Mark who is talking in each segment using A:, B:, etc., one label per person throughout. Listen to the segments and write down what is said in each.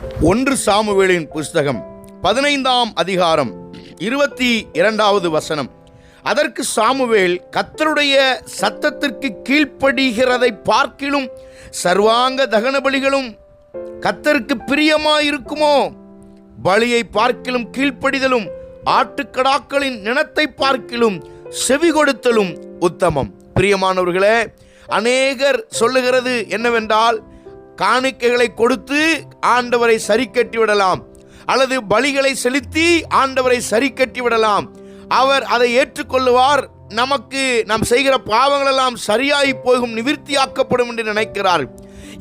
A: ஒன்று சாமுவேலின் புஸ்தகம் 15ஆம் அதிகாரம் 22வது வசனம். அதற்கு சாமுவேல், கர்த்தருடைய சத்தத்திற்கு கீழ்ப்படுகிறதை பார்க்கிலும் சர்வாங்க தகன பலிகளும் கர்த்தருக்கு பிரியமாயிருக்குமோ? பலியை பார்க்கிலும் கீழ்ப்படிதலும் ஆட்டுக்கடாக்களின் நினத்தை பார்க்கிலும் செவி கொடுத்தலும் உத்தமம். பிரியமானவர்களே, அநேகர் சொல்லுகிறது என்னவென்றால், காணிக்கைகளை கொடுத்து ஆண்டவரை சரி கட்டி விடலாம், அல்லது பலிகளை செலுத்தி ஆண்டவரை சரி கட்டி விடலாம், அவர் அதை ஏற்றுக்கொள்ளுவார், நமக்கு நாம் செய்கிற பாவங்கள் எல்லாம் சரியாகி போகும், நிவிர்த்தியாக்கப்படும் என்று நினைக்கிறார்.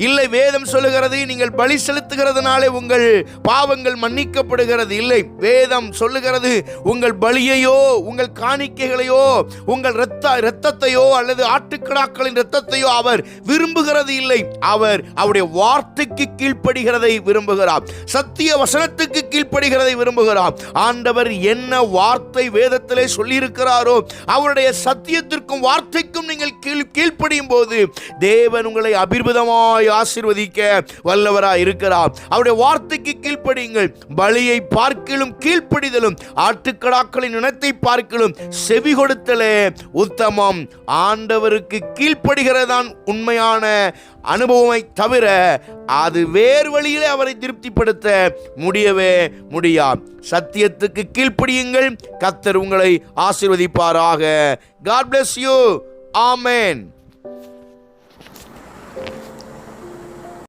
A: இல்லை, வேதம் சொல்லுகிறது நீங்கள் பலி செலுத்துகிறதுனாலே உங்கள் பாவங்கள் மன்னிக்கப்படுகிறது. இல்லை, வேதம் சொல்லுகிறது உங்கள் பலியையோ உங்கள் காணிக்கைகளையோ உங்கள் இரத்தத்தையோ அல்லது ஆட்டுக்கடாக்களின் இரத்தத்தையோ அவர் விரும்புகிறது இல்லை. அவர் அவருடைய வார்த்தைக்கு கீழ்ப்படுகிறதை விரும்புகிறார், சத்திய வசனத்துக்கு கீழ்ப்படுகிறதை விரும்புகிறார். ஆண்டவர் என்ன வார்த்தை வேதத்திலே சொல்லியிருக்கிறாரோ அவருடைய சத்தியத்திற்கும் வார்த்தைக்கும் நீங்கள் கீழ்ப்படியும் போது தேவன் உங்களை அபிர்பதமாய் ஆசீர்வதிக்க வல்லவராய் இருக்கிறார். அவருடைய வார்த்தைக்கு கீழ்ப்படியுங்கள். பலியை பார்க்கிலும் கீழ்ப்படிதலும் ஆட்டுக்கடாக்களின் இனத்தை பார்க்கிலும் செவி கொடுத்தலே உத்தமம். ஆண்டவருக்கு கீழ்ப்படுகிறதான் உண்மையான அனுபவமை தவிர அது வேறு வழியிலே அவரை திருப்திப்படுத்த முடியவே முடியாது. சத்தியத்துக்கு கீழ்ப்படியுங்கள். கர்த்தர் உங்களை ஆசீர்வதிப்பாராக. God bless you. Amen.